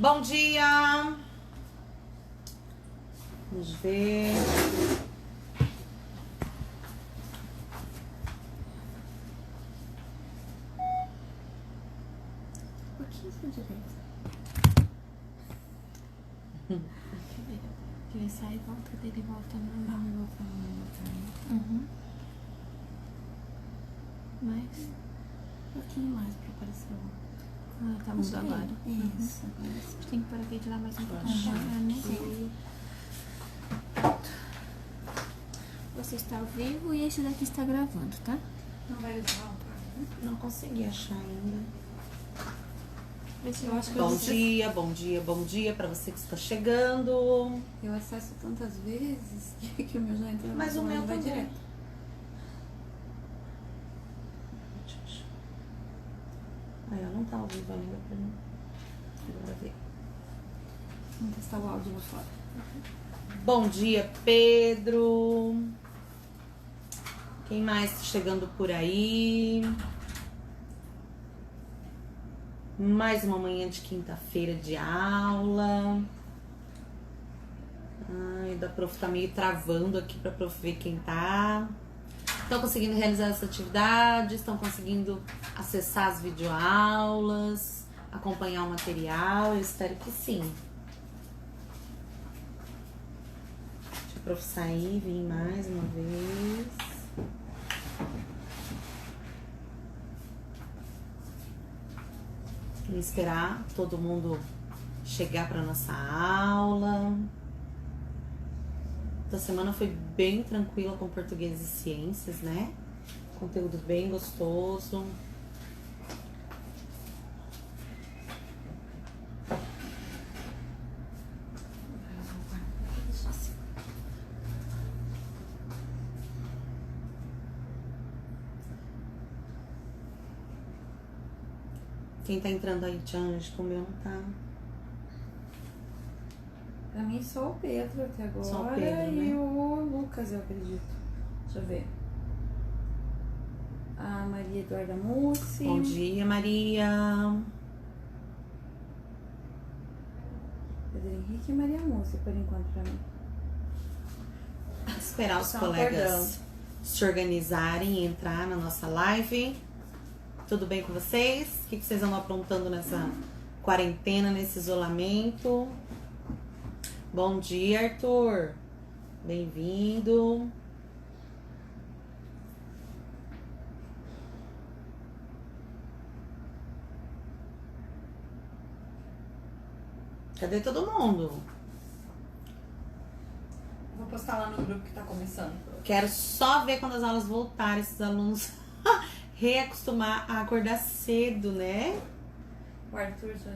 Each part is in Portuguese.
Bom dia! Vamos ver. Um pouquinho pra direita. Que ele sai e volta dele e volta normal. Mais? Um pouquinho mais pra aparecer o... Ah, tá mundo agora. Isso. A gente tem que pôr aqui de lá mais um pouquinho. Sim. Você está ao vivo e esse daqui está gravando, tá? Não vai usar o par. Não consegui achar ainda. Eu acho que Bom dia pra você que está chegando. eu acesso tantas vezes que o meu já entra. Mas o meu vai também. direto. Aí, ó, não tá ao vivo ainda pra mim. Agora ver. Vamos testar o áudio lá fora. Bom dia, Pedro. Quem mais tá chegando por aí? Mais uma manhã de quinta-feira de aula. Ai, da prof tá meio travando aqui pra prof ver quem tá. Estão conseguindo realizar essa atividade? Estão conseguindo acessar as videoaulas? Acompanhar o material? Eu espero que sim. Deixa a prof sair e vir mais uma vez. E esperar todo mundo chegar para nossa aula. Essa semana foi bem tranquila com português e ciências, né? Conteúdo bem gostoso. Quem tá entrando aí, Tiange, como eu não tá? Pra mim, só o Pedro até agora. Só o Pedro, e né? o Lucas, eu acredito. Deixa eu ver. A Maria Eduarda Mussi. Bom dia, Maria. Pedro Henrique e Maria Mussi, por enquanto, pra mim. Esperar os Estão colegas acordando. se organizarem e entrar na nossa live. Tudo bem com vocês? O que vocês andam aprontando nessa quarentena, nesse isolamento? Bom dia, Arthur. Bem-vindo. Cadê todo mundo? Vou postar lá no grupo que tá começando. Quero só ver quando as aulas voltarem, esses alunos reacostumar a acordar cedo, né? O Arthur já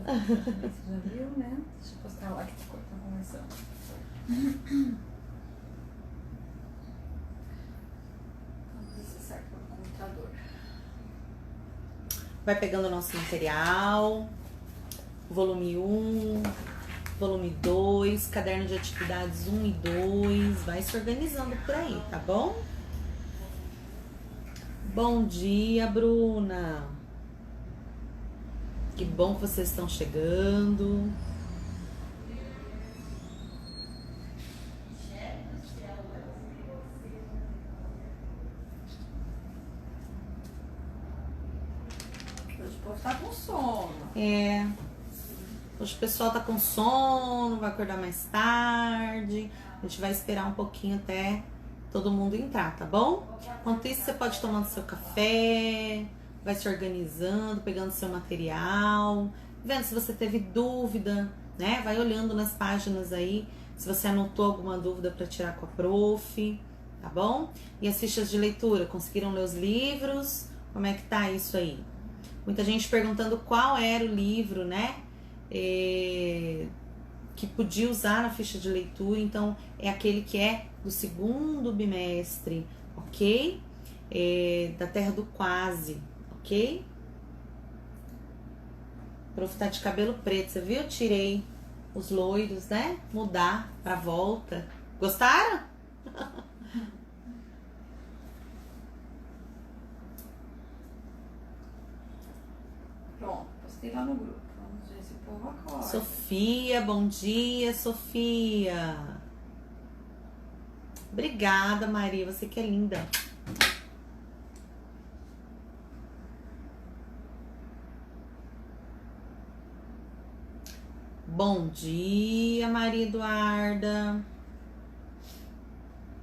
viu, né? Deixa eu postar lá que tá começando. Vamos ver se serve pelo computador. Vai pegando o nosso material. Volume 1, volume 2, caderno de atividades 1 e 2. Vai se organizando por aí, tá bom? Bom dia, Bruna. Que bom que vocês estão chegando. Hoje o povo tá com sono. É. Hoje o pessoal tá com sono, vai acordar mais tarde. A gente vai esperar um pouquinho até todo mundo entrar, tá bom? Enquanto isso, você pode ir tomando seu café, vai se organizando, pegando seu material, vendo se você teve dúvida, né? Vai olhando nas páginas aí, se você anotou alguma dúvida para tirar com a prof, tá bom? E as fichas de leitura, conseguiram ler os livros? Como é que tá isso aí? Muita gente perguntando qual era o livro, né? Que podia usar na ficha de leitura, então é aquele que é do segundo bimestre, ok? Da Terra do Quase, ok? O prof tá de cabelo preto, você viu? Eu tirei os loiros, né? Mudar pra volta. Gostaram? Pronto, postei lá no grupo. Vamos ver se o povo acorda. Sofia, bom dia, Sofia. Obrigada, Maria, você que é linda. Bom dia, Maria Eduarda.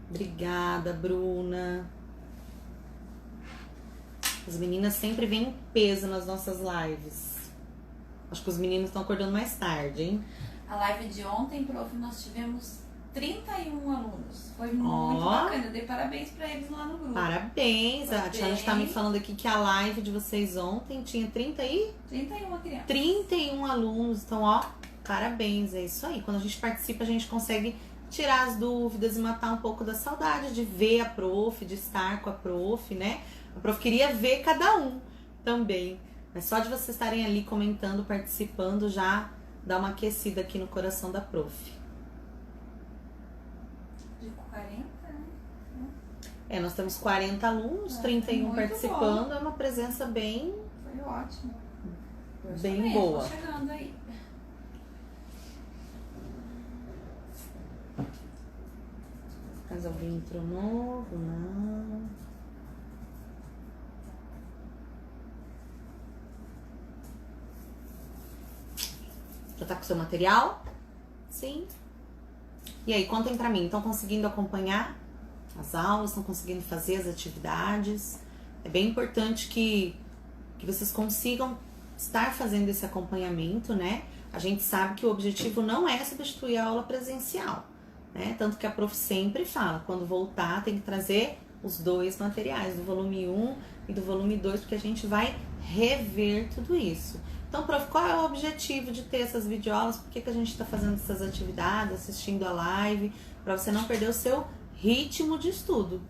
Obrigada, Bruna. As meninas sempre vêm em peso nas nossas lives. Acho que os meninos estão acordando mais tarde, hein? A live de ontem, prof, nós tivemos 31 alunos. Foi muito bacana. Eu dei parabéns pra eles lá no grupo. Parabéns. A Parabéns. Tiana está me falando aqui que a live de vocês ontem tinha 31 crianças. 31 alunos. Então, ó, parabéns. É isso aí. Quando a gente participa, a gente consegue tirar as dúvidas e matar um pouco da saudade de ver a prof, de estar com a prof, né? A prof queria ver cada um também. Mas só de vocês estarem ali comentando, participando, já dá uma aquecida aqui no coração da prof. De 40, né? Nós temos 40 alunos, 31 muito participando. bom. É uma presença bem Foi ótimo. Bem boa. Tô chegando aí. Mais alguém entrou novo? Não. Já tá com o seu material? Sim. E aí, contem pra mim, estão conseguindo acompanhar as aulas? Estão conseguindo fazer as atividades? É bem importante que vocês consigam estar fazendo esse acompanhamento, né? A gente sabe que o objetivo não é substituir a aula presencial, né? Tanto que a prof sempre fala, quando voltar tem que trazer os dois materiais, do volume 1 e do volume 2, porque a gente vai rever tudo isso. Então, prof, qual é o objetivo de ter essas videoaulas? Por que a gente está fazendo essas atividades, assistindo a live? Para você não perder o seu ritmo de estudo,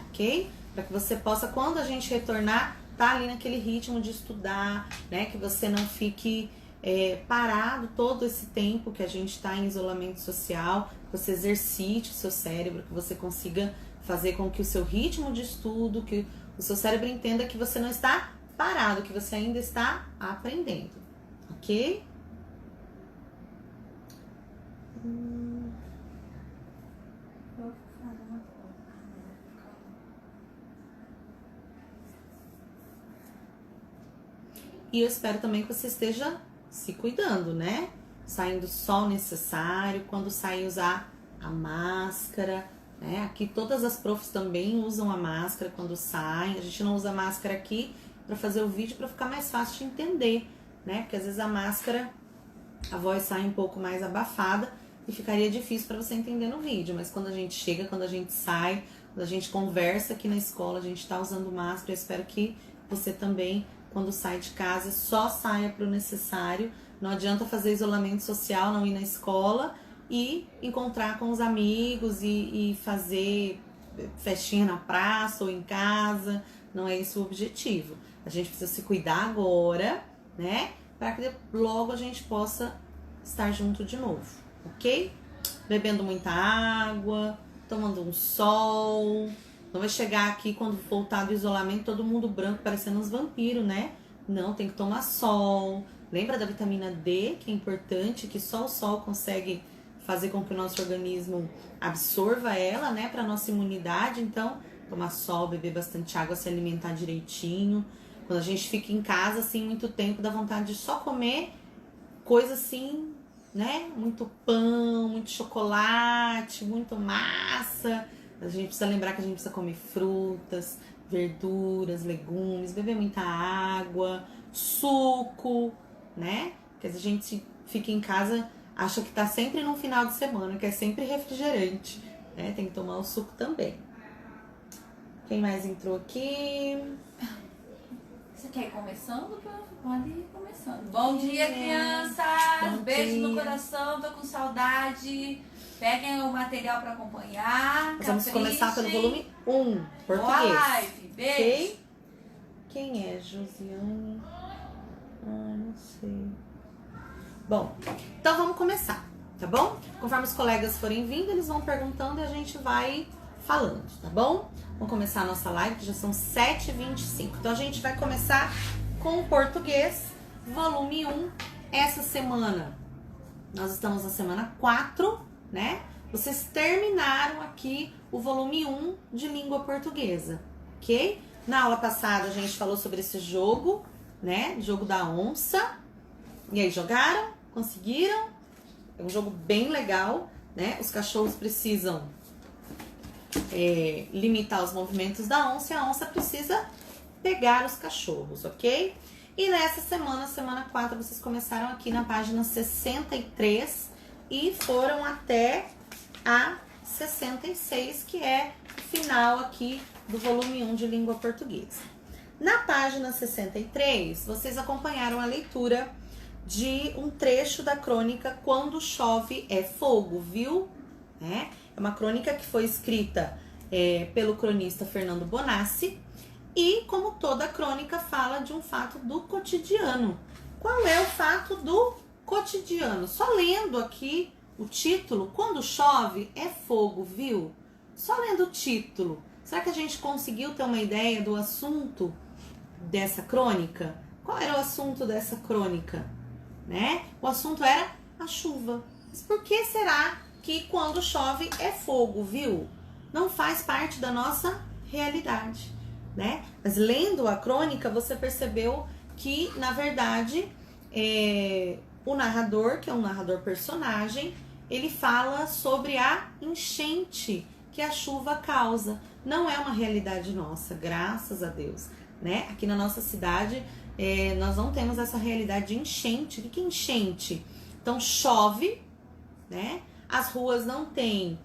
ok? Para que você possa, quando a gente retornar, tá ali naquele ritmo de estudar, né? Que você não fique parado todo esse tempo que a gente está em isolamento social, que você exercite o seu cérebro, que você consiga fazer com que o seu ritmo de estudo, que o seu cérebro entenda que você não está parado, que você ainda está aprendendo, ok? E eu espero também que você esteja se cuidando, né? Saindo só o necessário, quando sair usar a máscara, né? Aqui todas as profs também usam a máscara quando saem. A gente não usa máscara aqui para fazer o vídeo para ficar mais fácil de entender, né? Porque às vezes a máscara, a voz sai um pouco mais abafada e ficaria difícil para você entender no vídeo. Mas quando a gente chega, quando a gente sai, quando a gente conversa aqui na escola, a gente está usando máscara. Eu espero que você também, quando sai de casa, só saia para o necessário. Não adianta fazer isolamento social, não ir na escola e encontrar com os amigos e fazer festinha na praça ou em casa. Não é esse o objetivo. A gente precisa se cuidar agora, né? Para que logo a gente possa estar junto de novo, ok? Bebendo muita água, tomando um sol. Não vai chegar aqui quando voltar do isolamento todo mundo branco parecendo uns vampiros, né? Não, tem que tomar sol. Lembra da vitamina D, que é importante, que só o sol consegue fazer com que o nosso organismo absorva ela, né? Para nossa imunidade. Então, tomar sol, beber bastante água, se alimentar direitinho. Quando a gente fica em casa, assim, muito tempo, dá vontade de só comer coisa assim, né? Muito pão, muito chocolate, muito massa. A gente precisa lembrar que a gente precisa comer frutas, verduras, legumes, beber muita água, suco, né? Porque a gente fica em casa, acha que tá sempre no final de semana, que é sempre refrigerante, né? Tem que tomar o suco também. Quem mais entrou aqui? Você quer ir começando? Pode ir começando. Bom dia, crianças! Bom Beijo dia. no coração, tô com saudade. Peguem o material para acompanhar. Nós vamos caprichem. começar pelo volume 1, Boa português. live, beijo. Ok? Quem é Josiane? Não sei. Bom, então vamos começar, tá bom? Conforme os colegas forem vindo, eles vão perguntando e a gente vai falando, tá bom? Vamos começar a nossa live, que já são 7h25. Então a gente vai começar com o português. volume 1. Essa semana, nós estamos na semana 4, né? Vocês terminaram aqui o volume 1 de língua portuguesa, ok? Na aula passada a gente falou sobre esse jogo, né? Jogo da onça. E aí, jogaram? Conseguiram? É um jogo bem legal, né? Os cachorros precisam limitar os movimentos da onça e a onça precisa pegar os cachorros, ok? E nessa semana, semana 4, vocês começaram aqui na página 63 e foram até a 66, que é o final aqui do volume 1 de língua portuguesa. Na página 63, vocês acompanharam a leitura de um trecho da crônica Quando Chove é Fogo, viu? É uma crônica que foi escrita pelo cronista Fernando Bonassi e, como toda crônica, fala de um fato do cotidiano. Qual é o fato do cotidiano? Só lendo aqui o título, Quando Chove é Fogo, viu? Só lendo o título, será que a gente conseguiu ter uma ideia do assunto dessa crônica? Qual era o assunto dessa crônica? Né? O assunto era a chuva. Mas por que será que quando chove é fogo, viu? Não faz parte da nossa realidade, né? Mas lendo a crônica, você percebeu que, na verdade, o narrador, que é um narrador personagem, ele fala sobre a enchente que a chuva causa. Não é uma realidade nossa, graças a Deus, né? Aqui na nossa cidade, nós não temos essa realidade de enchente. O que é enchente? Então, chove, né? As ruas não têm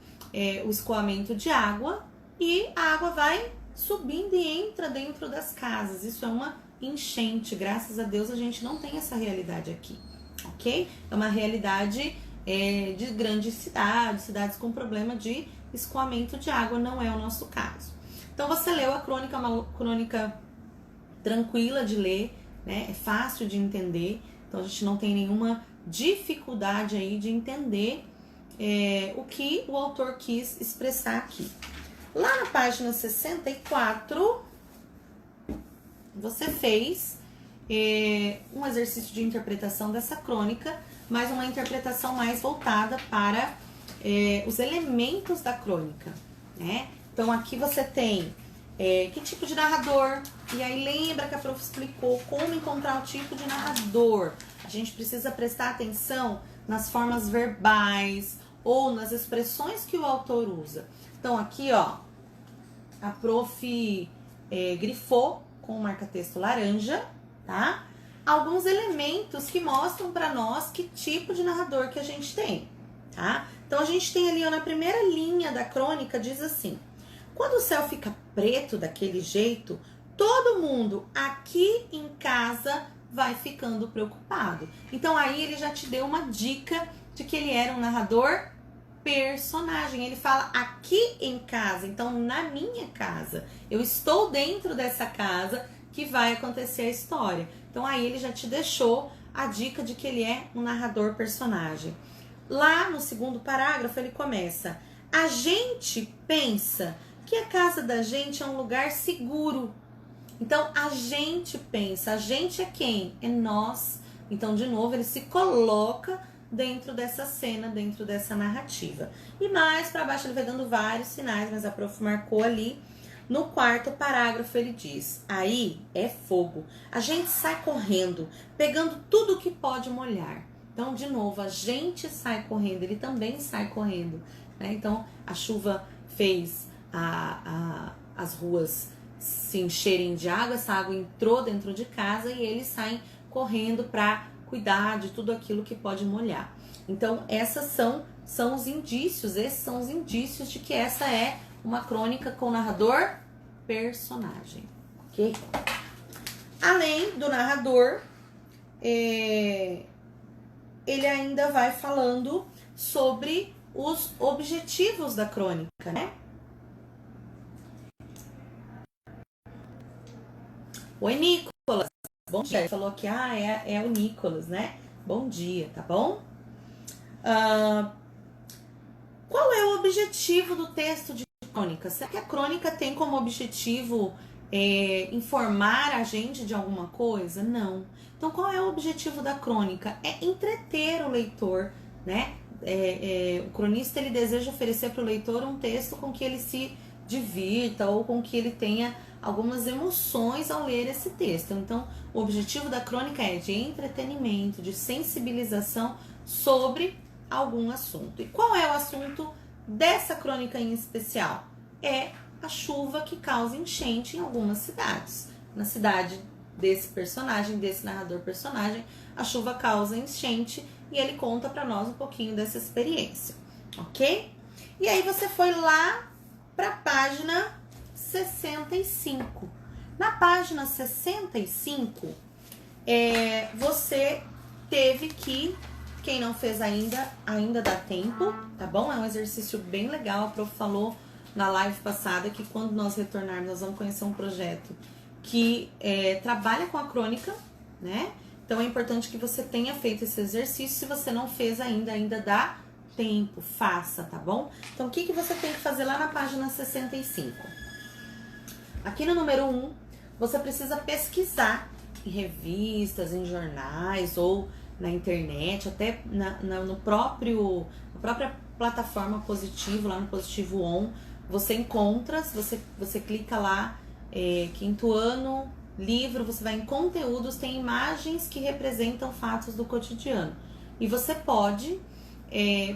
o escoamento de água e a água vai subindo e entra dentro das casas. Isso é uma enchente. Graças a Deus a gente não tem essa realidade aqui, ok? É uma realidade de grandes cidades, cidades com problema de escoamento de água, não é o nosso caso. Então você leu a crônica, uma crônica tranquila de ler, né? É fácil de entender, então a gente não tem nenhuma dificuldade aí de entender o que o autor quis expressar aqui. Lá na página 64, você fez um exercício de interpretação dessa crônica, mas uma interpretação mais voltada para os elementos da crônica, né? Então aqui você tem que tipo de narrador, e aí lembra que a prof explicou como encontrar o tipo de narrador. A gente precisa prestar atenção nas formas verbais ou nas expressões que o autor usa. Então aqui, ó, a prof grifou com o marca-texto laranja, tá? Alguns elementos que mostram para nós que tipo de narrador que a gente tem, tá? Então a gente tem ali, ó, na primeira linha da crônica, diz assim: quando o céu fica preto daquele jeito, todo mundo aqui em casa vai ficando preocupado. Então aí ele já te deu uma dica de que ele era um narrador personagem. Ele fala aqui em casa, então na minha casa. Eu estou dentro dessa casa que vai acontecer a história. Então aí ele já te deixou a dica de que ele é um narrador personagem. Lá no segundo parágrafo ele começa: a gente pensa que a casa da gente é um lugar seguro. Então a gente pensa, a gente é quem? É nós. Então de novo ele se coloca dentro dessa cena, dentro dessa narrativa. E mais para baixo ele vai dando vários sinais, mas a prof marcou ali. No quarto parágrafo ele diz: aí é fogo. A gente sai correndo, pegando tudo que pode molhar. Então, de novo, a gente sai correndo, ele também sai correndo, né? Então, a chuva fez as ruas se encherem de água, essa água entrou dentro de casa e eles saem correndo para cuidar de tudo aquilo que pode molhar. Então, esses são os indícios de que essa é uma crônica com narrador personagem, ok? Além do narrador, ele ainda vai falando sobre os objetivos da crônica, né? Oi, Nicolas. Bom dia. Ele falou que é o Nicolas, né? Bom dia, tá bom? Qual é o objetivo do texto de crônica? Será que a crônica tem como objetivo informar a gente de alguma coisa? Não. Então, qual é o objetivo da crônica? É entreter o leitor, né? O cronista, ele deseja oferecer para o leitor um texto com que ele se divirta ou com que ele tenha algumas emoções ao ler esse texto. Então, o objetivo da crônica é de entretenimento, de sensibilização sobre algum assunto. E qual é o assunto dessa crônica em especial? É a chuva que causa enchente em algumas cidades. Na cidade desse personagem, desse narrador personagem, a chuva causa enchente e ele conta para nós um pouquinho dessa experiência, ok? E aí você foi lá para a página 65. Na página 65, você teve que, quem não fez ainda dá tempo, tá bom? É um exercício bem legal, a prof falou na live passada que quando nós retornarmos, nós vamos conhecer um projeto que trabalha com a crônica, né? Então é importante que você tenha feito esse exercício. Se você não fez ainda dá tempo, faça, tá bom? Então o que você tem que fazer lá na página 65? Aqui no número 1, você precisa pesquisar em revistas, em jornais ou na internet, até na própria plataforma Positivo, lá no Positivo On, você encontra, se você clica lá, quinto ano, livro, você vai em conteúdos, tem imagens que representam fatos do cotidiano. E você pode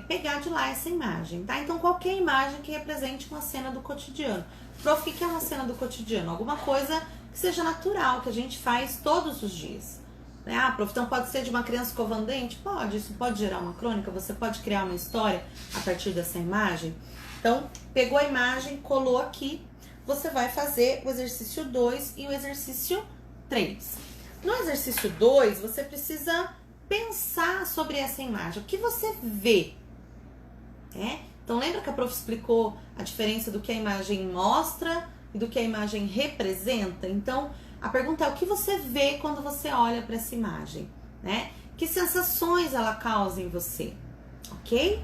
pegar de lá essa imagem, tá? Então, qualquer imagem que represente uma cena do cotidiano. Prof, o que é uma cena do cotidiano? Alguma coisa que seja natural, que a gente faz todos os dias. Né? Ah, prof, então pode ser de uma criança escovando dente? Pode, isso pode gerar uma crônica, você pode criar uma história a partir dessa imagem. Então, pegou a imagem, colou aqui, você vai fazer o exercício 2 e o exercício 3. No exercício 2, você precisa pensar sobre essa imagem. O que você vê? Então, lembra que a prof explicou a diferença do que a imagem mostra e do que a imagem representa? Então, a pergunta é: o que você vê quando você olha para essa imagem? Né? Que sensações ela causa em você? Ok?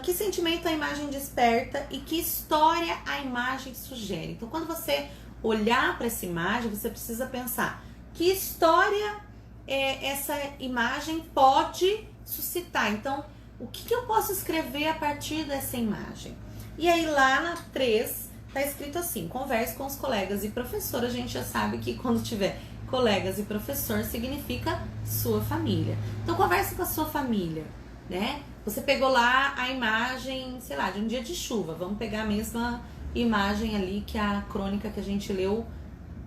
Que sentimento a imagem desperta e que história a imagem sugere? Então, quando você olhar para essa imagem, você precisa pensar: que história essa imagem pode suscitar? Então, o que eu posso escrever a partir dessa imagem? E aí, lá na 3, tá escrito assim: converse com os colegas e professor. A gente já sabe que quando tiver colegas e professor, significa sua família. Então, converse com a sua família, né? Você pegou lá a imagem, sei lá, de um dia de chuva. Vamos pegar a mesma imagem ali que a crônica que a gente leu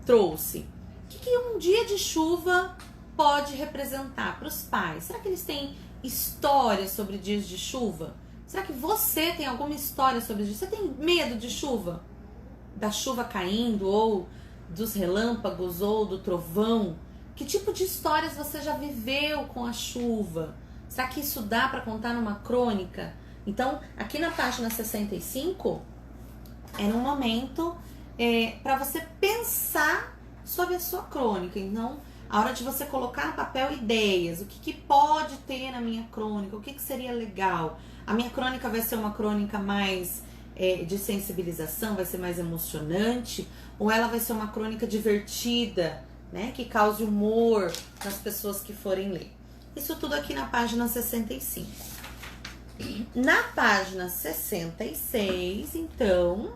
trouxe. O que um dia de chuva pode representar para os pais? Será que eles têm histórias sobre dias de chuva? Será que você tem alguma história sobre isso? Você tem medo de chuva? Da chuva caindo, ou dos relâmpagos, ou do trovão? Que tipo de histórias você já viveu com a chuva? Será que isso dá para contar numa crônica? Então, aqui na página 65, era um momento para você pensar sobre a sua crônica. Então, a hora de você colocar no papel ideias, o que pode ter na minha crônica, o que seria legal. A minha crônica vai ser uma crônica mais de sensibilização, vai ser mais emocionante, ou ela vai ser uma crônica divertida, né, que cause humor nas pessoas que forem ler. Isso tudo aqui na página 65. Na página 66, então,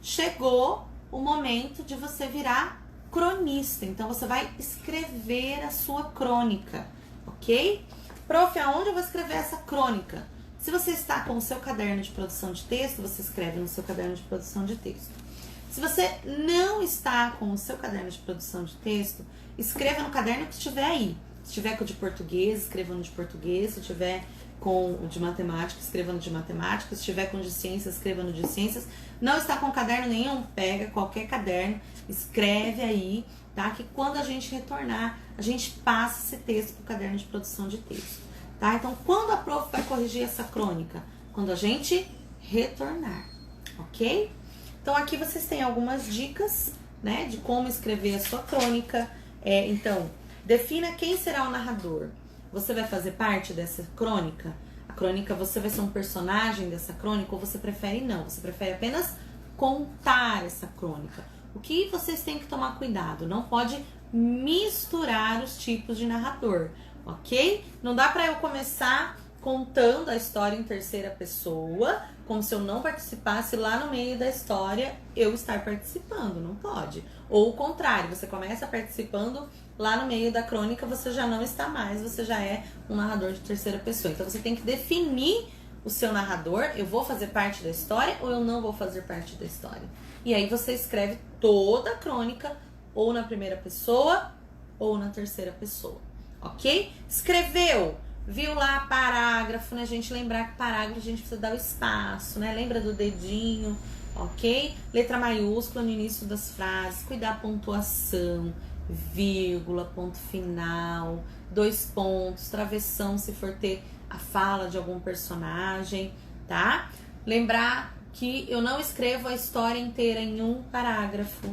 chegou o momento de você virar cronista. Então, você vai escrever a sua crônica, ok? Prof, aonde eu vou escrever essa crônica? Se você está com o seu caderno de produção de texto, você escreve no seu caderno de produção de texto. Se você não está com o seu caderno de produção de texto, escreva no caderno que estiver aí. Se tiver com o de português, escreva no de português. Se tiver com o de matemática, escreva no de matemática. Se tiver com o de ciências, escreva no de ciências. Não está com caderno nenhum? Pega qualquer caderno, escreve aí, tá? Que quando a gente retornar, a gente passa esse texto para o caderno de produção de texto, tá? Então, quando a prof vai corrigir essa crônica? Quando a gente retornar, ok? Então, aqui vocês têm algumas dicas, né? De como escrever a sua crônica. Então, defina quem será o narrador. Você vai fazer parte dessa crônica? A crônica, você vai ser um personagem dessa crônica ou você prefere não? Você prefere apenas contar essa crônica? O que vocês têm que tomar cuidado? Não pode misturar os tipos de narrador, ok? Não dá pra eu começar contando a história em terceira pessoa, como se eu não participasse lá no meio da história, eu estar participando, não pode. Ou o contrário, você começa participando, lá no meio da crônica você já não está mais, você já é um narrador de terceira pessoa. Então você tem que definir o seu narrador, eu vou fazer parte da história ou eu não vou fazer parte da história. E aí você escreve toda a crônica ou na primeira pessoa ou na terceira pessoa, ok? Escreveu, viu lá parágrafo, né, gente? Lembrar que parágrafo a gente precisa dar o espaço, né? Lembra do dedinho, ok? Letra maiúscula no início das frases, cuidar da pontuação, vírgula, ponto final, 2 pontos, travessão se for ter a fala de algum personagem, tá? Lembrar que eu não escrevo a história inteira em um parágrafo,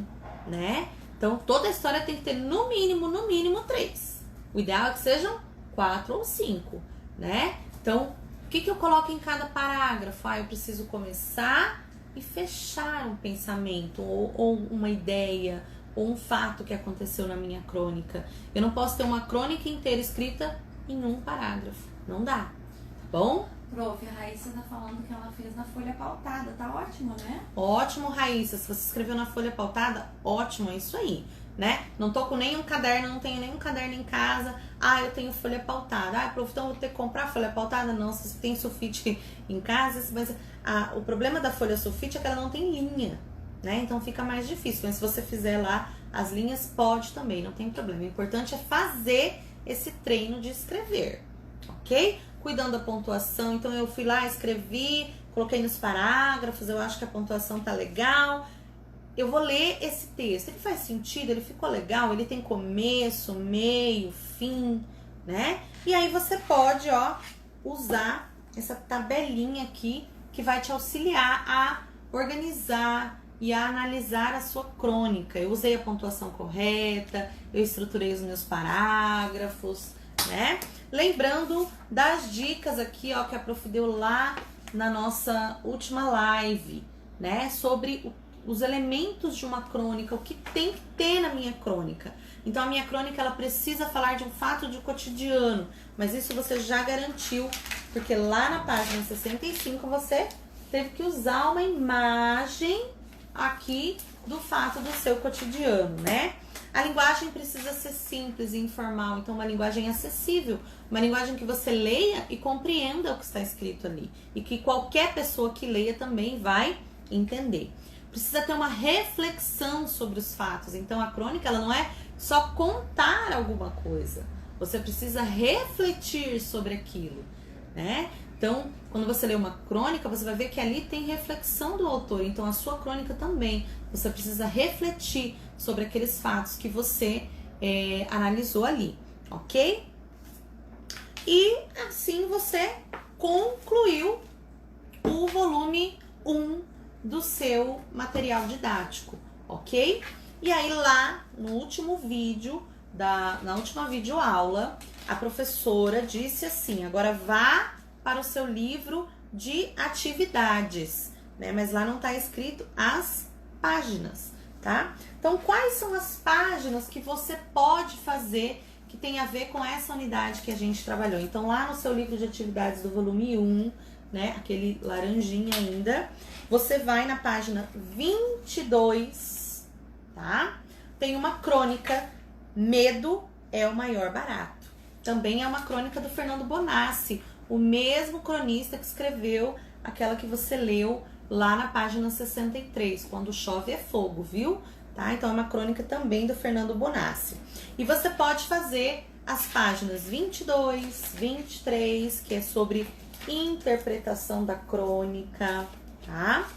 né? Então, toda a história tem que ter no mínimo 3. O ideal é que sejam 4 ou 5, né? Então, o que eu coloco em cada parágrafo? Eu preciso começar e fechar um pensamento, ou uma ideia, ou um fato que aconteceu na minha crônica. Eu não posso ter uma crônica inteira escrita em um parágrafo. Não dá, tá bom? Prof, a Raíssa tá falando que ela fez na folha pautada, tá ótimo, né? Ótimo, Raíssa. Se você escreveu na folha pautada, ótimo, é isso aí, né? Não tô com nenhum caderno, não tenho nenhum caderno em casa. Eu tenho folha pautada. Prof, então eu vou ter que comprar folha pautada? Não, se você tem sulfite em casa, mas o problema da folha sulfite é que ela não tem linha, né? Então fica mais difícil. Mas se você fizer lá as linhas, pode também, não tem problema. O importante é fazer esse treino de escrever, ok? Cuidando da pontuação, então eu fui lá, escrevi, coloquei nos parágrafos, eu acho que a pontuação tá legal. Eu vou ler esse texto, ele faz sentido, ele ficou legal, ele tem começo, meio, fim, né? E aí você pode, usar essa tabelinha aqui que vai te auxiliar a organizar e a analisar a sua crônica. Eu usei a pontuação correta, eu estruturei os meus parágrafos, né? Lembrando das dicas aqui, que a Prof deu lá na nossa última live, né? Sobre os elementos de uma crônica, o que tem que ter na minha crônica. Então, a minha crônica, ela precisa falar de um fato do cotidiano, mas isso você já garantiu, porque lá na página 65 você teve que usar uma imagem aqui do fato do seu cotidiano, né? A linguagem precisa ser simples e informal, então uma linguagem acessível, uma linguagem que você leia e compreenda o que está escrito ali, e que qualquer pessoa que leia também vai entender. Precisa ter uma reflexão sobre os fatos, então a crônica ela não é só contar alguma coisa, você precisa refletir sobre aquilo, né? Então, quando você lê uma crônica, você vai ver que ali tem reflexão do autor. Então, a sua crônica também, você precisa refletir sobre aqueles fatos que você analisou ali, ok? E assim você concluiu o volume 1 do seu material didático, ok? E aí lá no último vídeo, na última videoaula, a professora disse assim, agora vá para o seu livro de atividades, né? Mas lá não está escrito as páginas, tá? Então, quais são as páginas que você pode fazer que tem a ver com essa unidade que a gente trabalhou? Então, lá no seu livro de atividades do volume 1, né? Aquele laranjinha ainda, você vai na página 22, tá? Tem uma crônica, Medo é o Maior Barato. Também é uma crônica do Fernando Bonassi, o mesmo cronista que escreveu aquela que você leu lá na página 63, Quando Chove é Fogo, viu? Tá? Então é uma crônica também do Fernando Bonassi. E você pode fazer as páginas 22, 23, que é sobre interpretação da crônica, tá?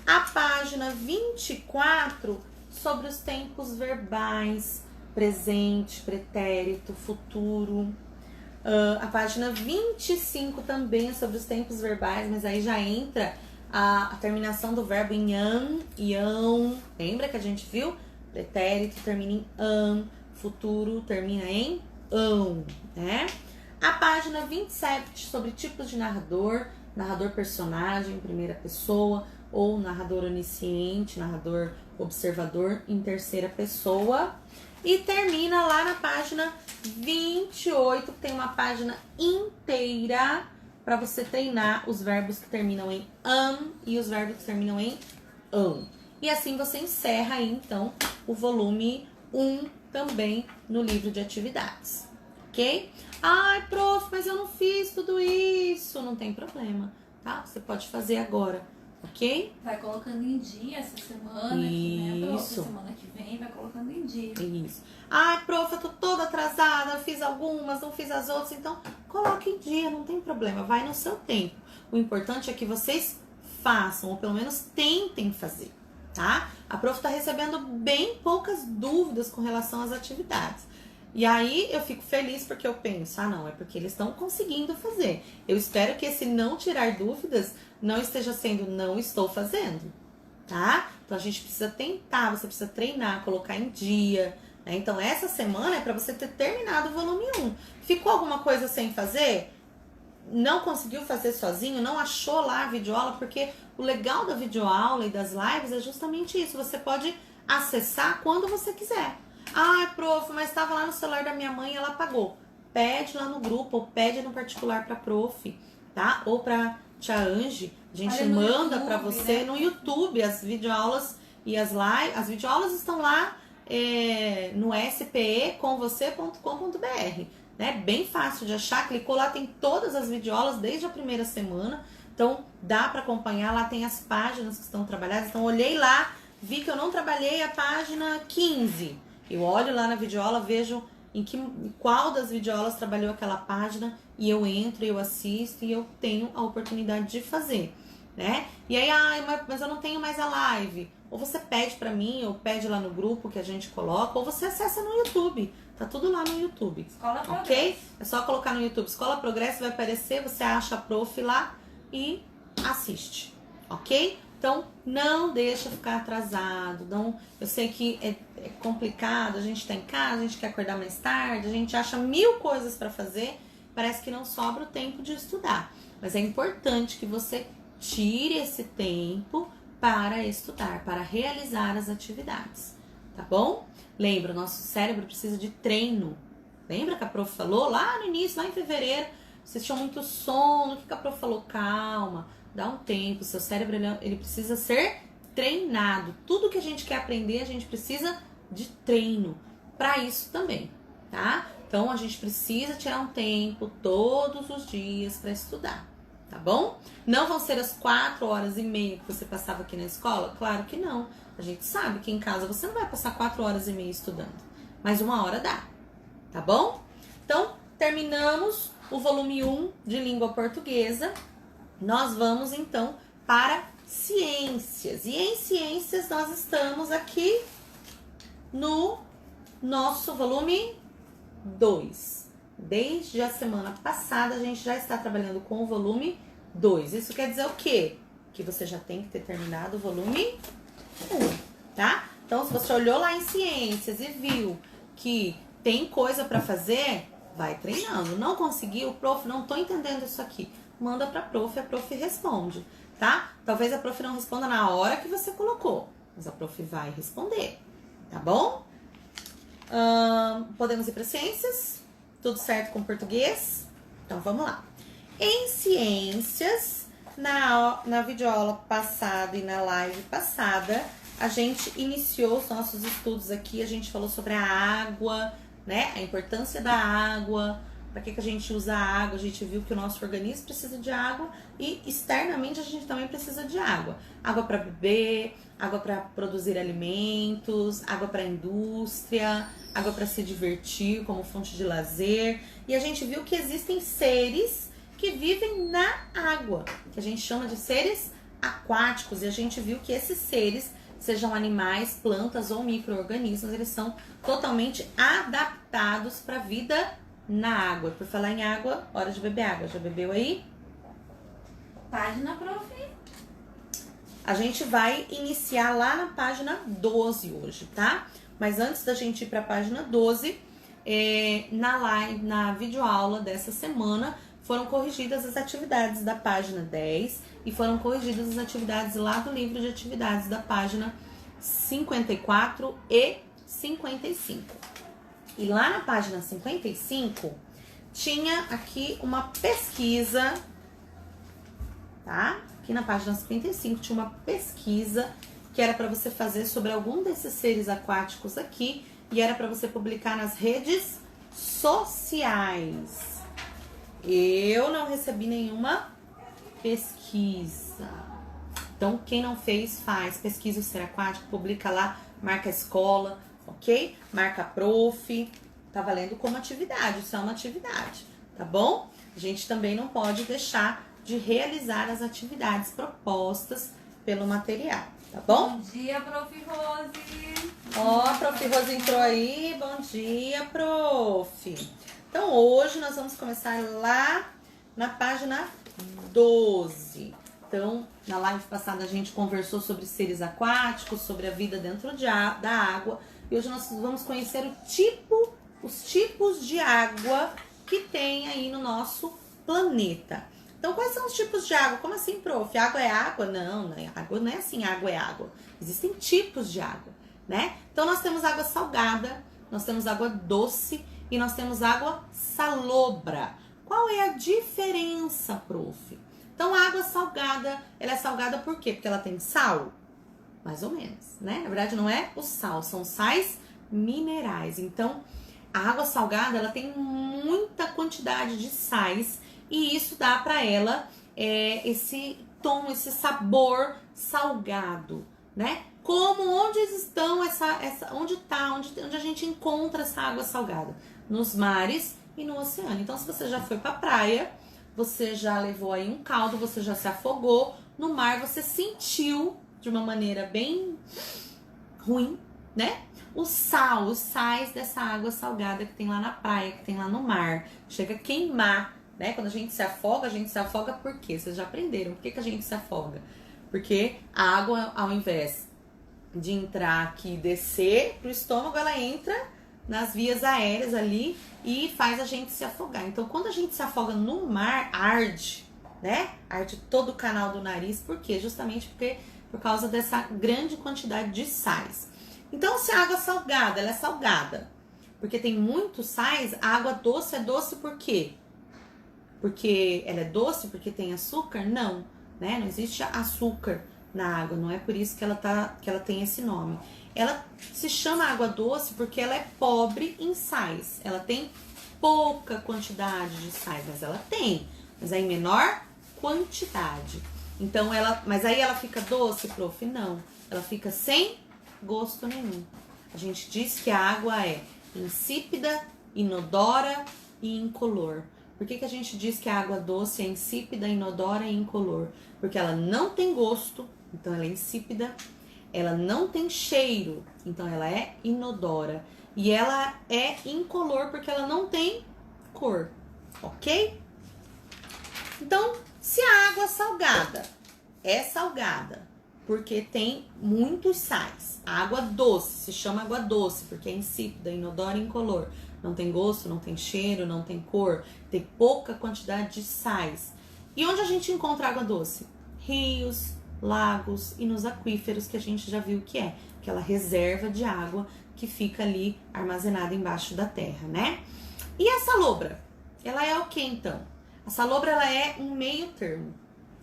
A página 24, sobre os tempos verbais, presente, pretérito, futuro. A página 25 também é sobre os tempos verbais, mas aí já entra a terminação do verbo em an, ião. Lembra que a gente viu? Pretérito termina em an, futuro termina em ão, né? A página 27 sobre tipos de narrador, narrador personagem, primeira pessoa, ou narrador onisciente, narrador observador em terceira pessoa. E termina lá na página 28, que tem uma página inteira para você treinar os verbos que terminam em e os verbos que terminam em ão. E assim você encerra aí, então, o volume 1 também no livro de atividades, ok? Ai, prof, mas eu não fiz tudo isso. Não tem problema, tá? Você pode fazer agora, ok? Vai colocando em dia essa semana, né? Prof, semana que vem vai colocando em dia. Isso. Ai, prof, eu tô toda atrasada, eu fiz algumas, não fiz as outras, então coloque em dia, não tem problema, vai no seu tempo. O importante é que vocês façam, ou pelo menos tentem fazer, tá? A prof tá recebendo bem poucas dúvidas com relação às atividades. E aí eu fico feliz porque eu penso, não, é porque eles estão conseguindo fazer. Eu espero que esse não tirar dúvidas não esteja sendo não estou fazendo, tá? Então a gente precisa tentar, você precisa treinar, colocar em dia, né? Então essa semana é para você ter terminado o volume 1. Ficou alguma coisa sem fazer? Não conseguiu fazer sozinho? Não achou lá a videoaula? Porque o legal da videoaula e das lives é justamente isso. Você pode acessar quando você quiser. Ai, prof, mas estava lá no celular da minha mãe e ela apagou. Pede lá no grupo, ou pede no particular pra prof, tá? Ou pra tia Angie. A gente manda pra você, né? No YouTube as videoaulas e as lives. As videoaulas estão lá no specomvocê.com.br, né? Bem fácil de achar. Clicou lá, tem todas as videoaulas desde a primeira semana. Então, dá pra acompanhar. Lá tem as páginas que estão trabalhadas. Então, olhei lá, vi que eu não trabalhei a página 15. Eu olho lá na videoaula, vejo em qual das videoaulas trabalhou aquela página e eu entro, eu assisto e eu tenho a oportunidade de fazer, né? E aí, mas eu não tenho mais a live. Ou você pede pra mim, ou pede lá no grupo que a gente coloca, ou você acessa no YouTube. Tá tudo lá no YouTube. Escola Progresso. Ok? É só colocar no YouTube Escola Progresso, vai aparecer, você acha a prof lá e assiste, ok? Então, não deixa ficar atrasado. Não, eu sei que é complicado, a gente tá em casa, a gente quer acordar mais tarde, a gente acha 1000 coisas para fazer, parece que não sobra o tempo de estudar. Mas é importante que você tire esse tempo para estudar, para realizar as atividades, tá bom? Lembra, o nosso cérebro precisa de treino. Lembra que a prof falou lá no início, lá em fevereiro, vocês tinham muito sono, o que a prof falou? Calma. Dá um tempo, seu cérebro ele precisa ser treinado. Tudo que a gente quer aprender, a gente precisa de treino para isso também, tá? Então a gente precisa tirar um tempo todos os dias para estudar, tá bom? Não vão ser as 4h30 que você passava aqui na escola? Claro que não. A gente sabe que em casa você não vai passar 4h30 estudando, mas 1 hora dá, tá bom? Então terminamos o volume 1 de língua portuguesa. Nós vamos então para ciências. E em ciências nós estamos aqui no nosso volume 2. Desde a semana passada a gente já está trabalhando com o volume 2. Isso quer dizer o quê? Que você já tem que ter terminado o volume 1, tá? Então se você olhou lá em ciências e viu que tem coisa para fazer, vai treinando. Não conseguiu, prof, não tô entendendo isso aqui. Manda pra prof, a prof responde, tá? Talvez a prof não responda na hora que você colocou, mas a prof vai responder, tá bom? Podemos ir para ciências? Tudo certo com português? Então vamos lá. Em ciências, na videoaula passada e na live passada, a gente iniciou os nossos estudos aqui, a gente falou sobre a água, né? A importância da água. Para que a gente usa a água? A gente viu que o nosso organismo precisa de água e externamente a gente também precisa de água. Água para beber, água para produzir alimentos, água para indústria, água para se divertir como fonte de lazer. E a gente viu que existem seres que vivem na água, que a gente chama de seres aquáticos. E a gente viu que esses seres, sejam animais, plantas ou micro-organismos, eles são totalmente adaptados para a vida na água. Por falar em água, hora de beber água. Já bebeu aí? Página, prof. A gente vai iniciar lá na página 12 hoje, tá? Mas antes da gente ir para a página 12, na videoaula dessa semana, foram corrigidas as atividades da página 10 e foram corrigidas as atividades lá do livro de atividades da página 54 e 55. E lá na página 55, tinha aqui uma pesquisa, tá? Aqui na página 55 tinha uma pesquisa que era para você fazer sobre algum desses seres aquáticos aqui e era para você publicar nas redes sociais. Eu não recebi nenhuma pesquisa. Então, quem não fez, faz. Pesquisa o ser aquático, publica lá, marca a escola, ok? Marca a prof. Tá valendo como atividade, isso é uma atividade, tá bom? A gente também não pode deixar de realizar as atividades propostas pelo material, tá bom? Bom dia, Prof. Rose! Ó, a Prof. Rose entrou aí, bom dia, prof! Então, hoje nós vamos começar lá na página 12. Então, na live passada a gente conversou sobre seres aquáticos, sobre a vida dentro da água. E hoje nós vamos conhecer os tipos de água que tem aí no nosso planeta. Então, quais são os tipos de água? Como assim, prof? Água é água? Não, água não é assim, água é água. Existem tipos de água, né? Então, nós temos água salgada, nós temos água doce e nós temos água salobra. Qual é a diferença, prof? Então, a água salgada, ela é salgada por quê? Porque ela tem sal? Mais ou menos, né? Na verdade, não é o sal, são sais minerais. Então, a água salgada, ela tem muita quantidade de sais e isso dá para ela esse tom, esse sabor salgado, né? Onde estão onde a gente encontra essa água salgada? Nos mares e no oceano. Então, se você já foi pra praia, você já levou aí um caldo, você já se afogou no mar, você sentiu de uma maneira bem ruim, né? Os sais dessa água salgada que tem lá na praia, que tem lá no mar. Chega a queimar, né? Quando a gente se afoga por quê? Vocês já aprenderam. Por que a gente se afoga? Porque a água, ao invés de entrar aqui e descer pro estômago, ela entra nas vias aéreas ali e faz a gente se afogar. Então, quando a gente se afoga no mar, arde, né? Arde todo o canal do nariz. Por quê? Justamente por causa dessa grande quantidade de sais. Então, se a água salgada, ela é salgada porque tem muitos sais, a água doce é doce por quê? Porque ela é doce porque tem açúcar? Não, né? Não existe açúcar na água, não é por isso que ela tem esse nome. Ela se chama água doce porque ela é pobre em sais. Ela tem pouca quantidade de sais, mas ela tem, mas é em menor quantidade. Então mas aí ela fica doce, prof? Não, ela fica sem gosto nenhum. A gente diz que a água é insípida, inodora e incolor. Por que a gente diz que a água doce é insípida, inodora e incolor? Porque ela não tem gosto, então ela é insípida. Ela não tem cheiro, então ela é inodora. E ela é incolor porque ela não tem cor, ok? Então, se a água salgada é salgada porque tem muitos sais, a água doce se chama água doce porque é insípida, inodora e incolor. Não tem gosto, não tem cheiro, não tem cor, tem pouca quantidade de sais. E onde a gente encontra água doce? Rios, lagos e nos aquíferos, que a gente já viu que é aquela reserva de água que fica ali armazenada embaixo da terra, né? E a salobra? Ela é o que então? A salobra, ela é um meio termo,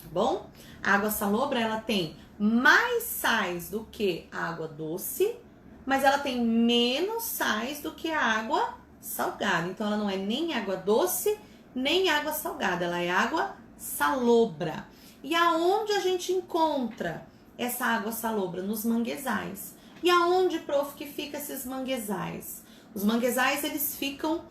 tá bom? A água salobra, ela tem mais sais do que a água doce, mas ela tem menos sais do que a água salgada. Então, ela não é nem água doce, nem água salgada. Ela é água salobra. E aonde a gente encontra essa água salobra? Nos manguezais. E aonde, prof, que fica esses manguezais? Os manguezais, eles ficam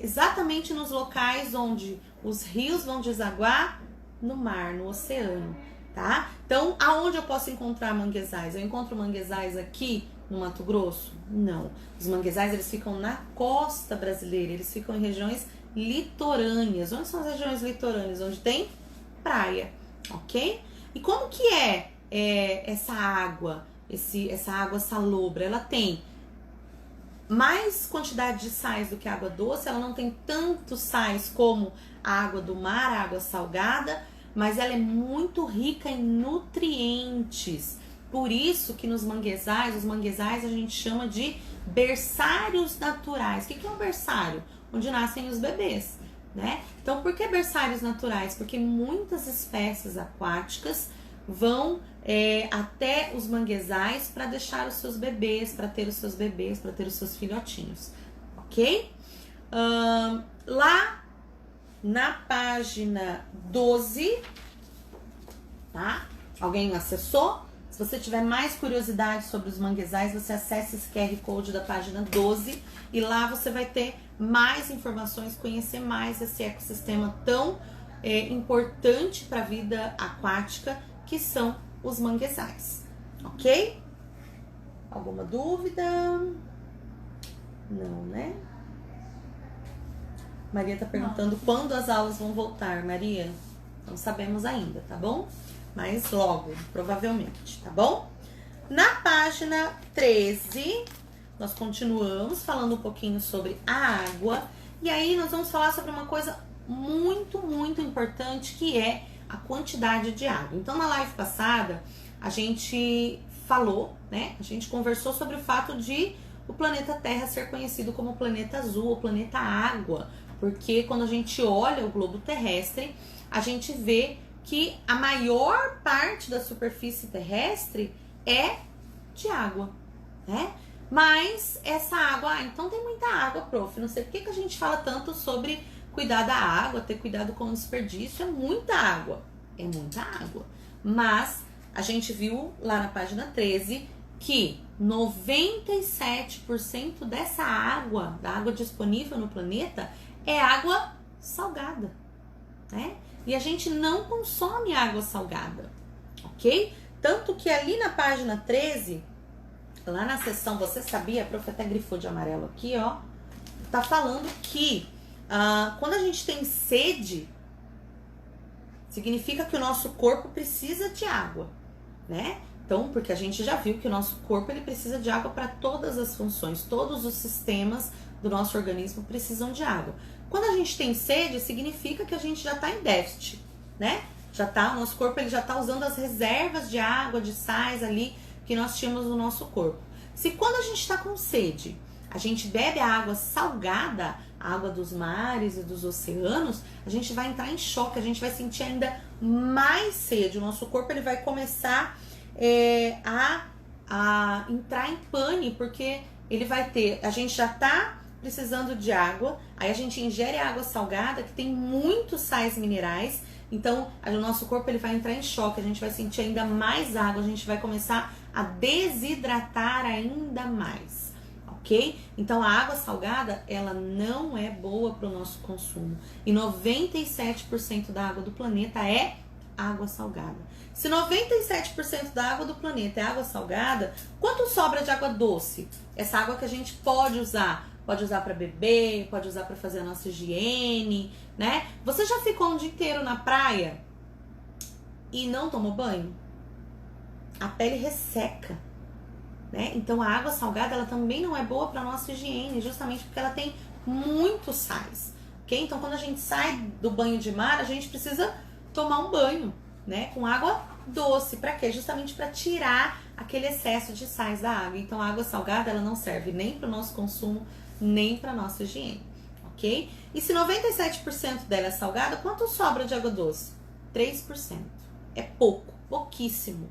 exatamente nos locais onde os rios vão desaguar no mar, no oceano, tá? Então, aonde eu posso encontrar manguezais? Eu encontro manguezais aqui no Mato Grosso? Não. Os manguezais, eles ficam na costa brasileira, eles ficam em regiões litorâneas. Onde são as regiões litorâneas? Onde tem praia, ok? E como que é essa água, essa água salobra? Ela tem mais quantidade de sais do que a água doce, ela não tem tantos sais como a água do mar, a água salgada, mas ela é muito rica em nutrientes. Por isso que nos manguezais, os manguezais a gente chama de berçários naturais. O que é um berçário? Onde nascem os bebês, né? Então, por que berçários naturais? Porque muitas espécies aquáticas vão até os manguezais para deixar os seus bebês, para ter os seus bebês, para ter os seus filhotinhos, ok? Lá na página 12, tá? Alguém acessou? Se você tiver mais curiosidade sobre os manguezais, você acessa esse QR Code da página 12 e lá você vai ter mais informações, conhecer mais esse ecossistema tão importante para a vida aquática que são os manguezais, ok? Alguma dúvida? Não, né? Maria tá perguntando quando as aulas vão voltar, Maria. Não sabemos ainda, tá bom? Mas logo, provavelmente, tá bom? Na página 13, nós continuamos falando um pouquinho sobre a água. E aí nós vamos falar sobre uma coisa muito, muito importante, que é a quantidade de água. Então, na live passada, a gente falou, né? A gente conversou sobre o fato de o planeta Terra ser conhecido como planeta azul, o planeta água. Porque quando a gente olha o globo terrestre, a gente vê que a maior parte da superfície terrestre é de água, né? Mas essa água, então tem muita água, prof. Não sei por que a gente fala tanto sobre cuidar da água, ter cuidado com o desperdício. É muita água, Mas a gente viu lá na página 13 que 97% dessa água, da água disponível no planeta, é água salgada, né? E a gente não consome água salgada, ok? Tanto que ali na página 13, lá na seção Você Sabia, a prof até grifou de amarelo aqui, ó, tá falando que quando a gente tem sede, significa que o nosso corpo precisa de água, né? Então, porque a gente já viu que o nosso corpo ele precisa de água para todas as funções, todos os sistemas do nosso organismo precisam de água. Quando a gente tem sede, significa que a gente já está em déficit, né? O nosso corpo ele já está usando as reservas de água, de sais ali que nós tínhamos no nosso corpo. Se quando a gente está com sede, a gente bebe a água salgada, a água dos mares e dos oceanos, a gente vai entrar em choque, a gente vai sentir ainda mais sede. O nosso corpo ele vai começar a entrar em pane, porque ele vai ter, a gente já está precisando de água, aí a gente ingere água salgada que tem muitos sais minerais, então o nosso corpo ele vai entrar em choque, a gente vai sentir ainda mais água, a gente vai começar a desidratar ainda mais, ok? Então a água salgada, ela não é boa para o nosso consumo, e 97% da água do planeta é água salgada. Se 97% da água do planeta é água salgada, quanto sobra de água doce? Essa água que a gente pode usar para beber, pode usar para fazer a nossa higiene, né? Você já ficou um dia inteiro na praia e não tomou banho? A pele resseca, né? Então a água salgada, ela também não é boa para nossa higiene, justamente porque ela tem muitos sais, ok? Então quando a gente sai do banho de mar, a gente precisa tomar um banho, né? Com água doce, para quê? Justamente para tirar aquele excesso de sais da água. Então a água salgada, ela não serve nem para o nosso consumo, nem para nossa higiene, ok? E se 97% dela é salgada, quanto sobra de água doce? 3%. É pouco, pouquíssimo.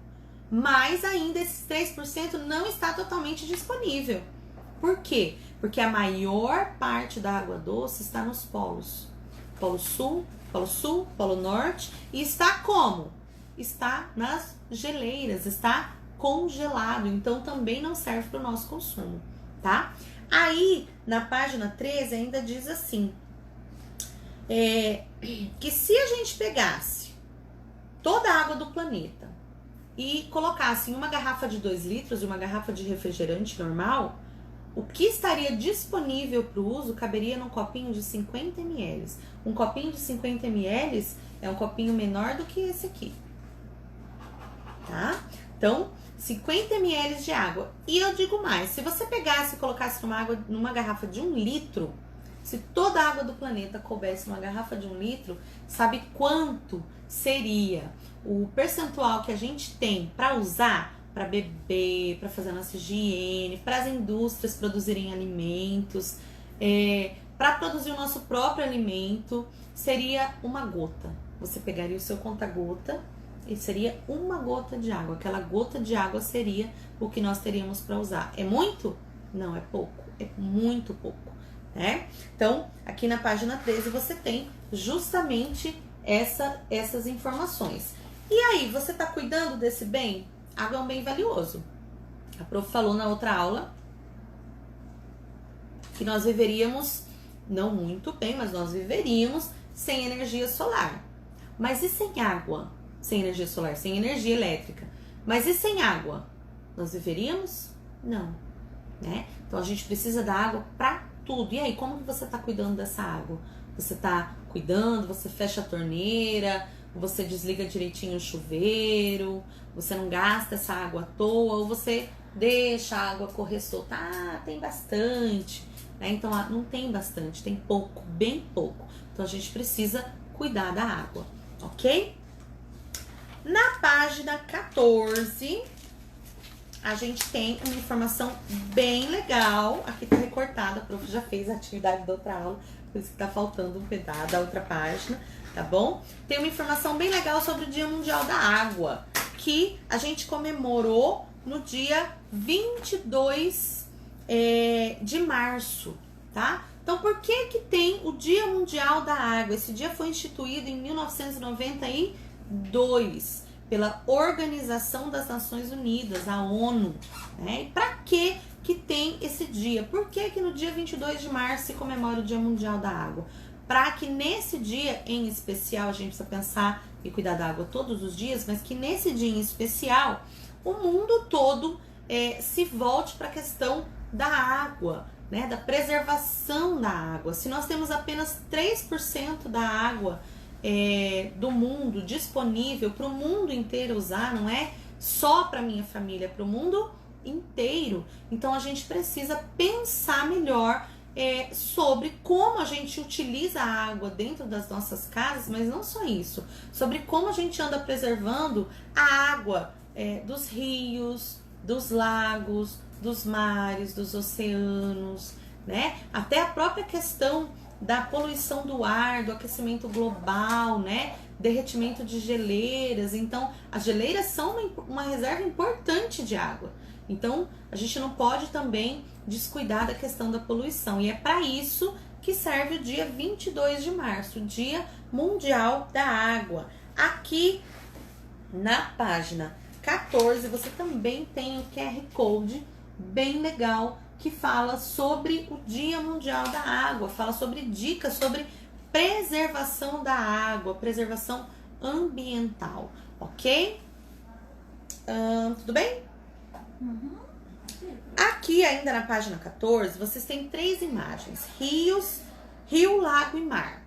Mas ainda esses 3% não está totalmente disponível. Por quê? Porque a maior parte da água doce está nos polos. Polo Sul, Polo Norte. E está como? Está nas geleiras, está congelado. Então também não serve para o nosso consumo, tá? Aí, na página 13, ainda diz assim, que se a gente pegasse toda a água do planeta e colocasse em uma garrafa de 2 litros e uma garrafa de refrigerante normal, o que estaria disponível para o uso caberia num copinho de 50 ml. Um copinho de 50 ml é um copinho menor do que esse aqui, tá? Então, 50 ml de água. E eu digo mais, se você pegasse e colocasse numa garrafa de 1 litro, se toda a água do planeta coubesse numa garrafa de 1 litro, sabe quanto seria o percentual que a gente tem para usar para beber, para fazer a nossa higiene, para as indústrias produzirem alimentos, para produzir o nosso próprio alimento, seria uma gota. Você pegaria o seu conta-gota e seria uma gota de água. Aquela gota de água seria o que nós teríamos para usar. É muito? Não, é pouco. É muito pouco, né? Então, aqui na página 13 você tem justamente essas informações. E aí, você tá cuidando desse bem? Água é um bem valioso. A prof falou na outra aula que nós viveríamos, não muito bem, mas nós viveríamos sem energia solar. Mas e sem água? Sem energia solar, sem energia elétrica. Mas e sem água? Nós viveríamos? Não, né? Então a gente precisa da água para tudo. E aí, como que você tá cuidando dessa água? Você tá cuidando, você fecha a torneira, você desliga direitinho o chuveiro, você não gasta essa água à toa, ou você deixa a água correr solta. Ah, tem bastante, né? Então não tem bastante, tem pouco, bem pouco. Então a gente precisa cuidar da água, ok? Na página 14, a gente tem uma informação bem legal. Aqui tá recortada, a prof já fez a atividade da outra aula, por isso que tá faltando um pedaço da outra página, tá bom? Tem uma informação bem legal sobre o Dia Mundial da Água, que a gente comemorou no dia 22 de março, tá? Então, por que que tem o Dia Mundial da Água? Esse dia foi instituído em 1992 pela Organização das Nações Unidas, a ONU, né? E para que tem esse dia? Por que que no dia 22 de março se comemora o Dia Mundial da Água? Para que nesse dia em especial, a gente precisa pensar e cuidar da água todos os dias, mas que nesse dia em especial, o mundo todo se volte para a questão da água, né? Da preservação da água. Se nós temos apenas 3% da água do mundo disponível para o mundo inteiro usar, não é só para minha família, é para o mundo inteiro. Então a gente precisa pensar melhor sobre como a gente utiliza a água dentro das nossas casas, mas não só isso, sobre como a gente anda preservando a água dos rios, dos lagos, dos mares, dos oceanos, né? Até a própria questão da poluição do ar, do aquecimento global, né? Derretimento de geleiras. Então, as geleiras são uma reserva importante de água. Então, a gente não pode também descuidar da questão da poluição. E é para isso que serve o dia 22 de março, o Dia Mundial da Água. Aqui na página 14, você também tem o QR Code bem legal que fala sobre o Dia Mundial da Água, fala sobre dicas sobre preservação da água, preservação ambiental, ok? Tudo bem? Uhum. Aqui ainda na página 14, vocês têm 3 imagens, rio, lago e mar.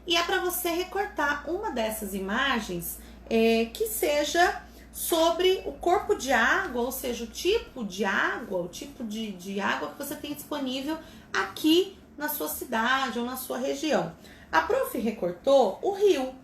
E é para você recortar uma dessas imagens que seja sobre o corpo de água, ou seja, o tipo de água, o tipo de água que você tem disponível aqui na sua cidade ou na sua região. A prof recortou o rio,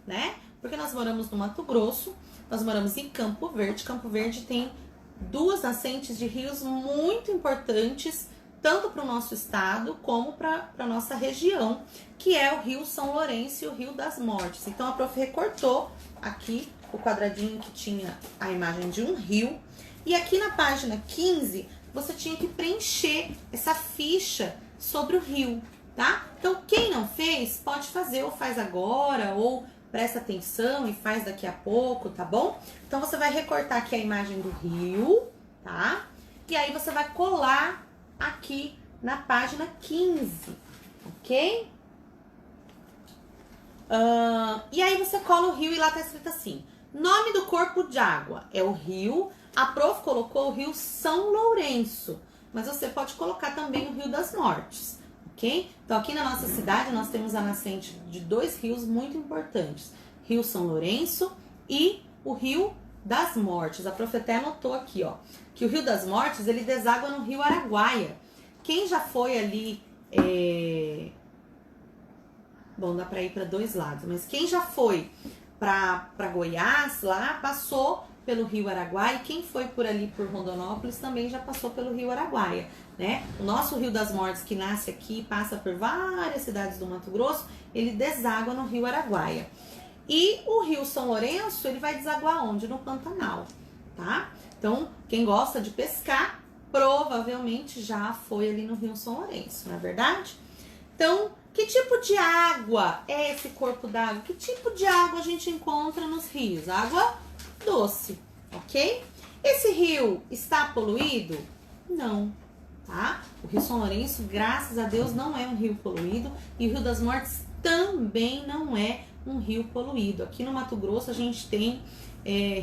né? Porque nós moramos no Mato Grosso, nós moramos em Campo Verde. Campo Verde tem 2 nascentes de rios muito importantes, tanto para o nosso estado como para a nossa região, que é o Rio São Lourenço e o Rio das Mortes. Então a prof recortou aqui o quadradinho que tinha a imagem de um rio. E aqui na página 15, você tinha que preencher essa ficha sobre o rio, tá? Então, quem não fez, pode fazer, ou faz agora, ou presta atenção e faz daqui a pouco, tá bom? Então, você vai recortar aqui a imagem do rio, tá? E aí, você vai colar aqui na página 15, ok? E aí, você cola o rio e lá tá escrito assim: nome do corpo de água é o rio. A prof colocou o Rio São Lourenço, mas você pode colocar também o Rio das Mortes, ok? Então, aqui na nossa cidade, nós temos a nascente de 2 rios muito importantes: Rio São Lourenço e o Rio das Mortes. A prof até anotou aqui, ó, que o Rio das Mortes, ele deságua no Rio Araguaia. Quem já foi ali... Bom, dá para ir para 2 lados, mas quem já foi para Goiás, lá, passou pelo Rio Araguaia, e quem foi por ali por Rondonópolis também já passou pelo Rio Araguaia, né? O nosso Rio das Mortes, que nasce aqui, passa por várias cidades do Mato Grosso, ele deságua no Rio Araguaia. E o Rio São Lourenço, ele vai desaguar onde? No Pantanal, tá? Então, quem gosta de pescar, provavelmente já foi ali no Rio São Lourenço, não é verdade? Então, que tipo de água é esse corpo d'água? Que tipo de água a gente encontra nos rios? Água doce, ok? Esse rio está poluído? Não, tá? O Rio São Lourenço, graças a Deus, não é um rio poluído, e o Rio das Mortes também não é um rio poluído. Aqui no Mato Grosso a gente tem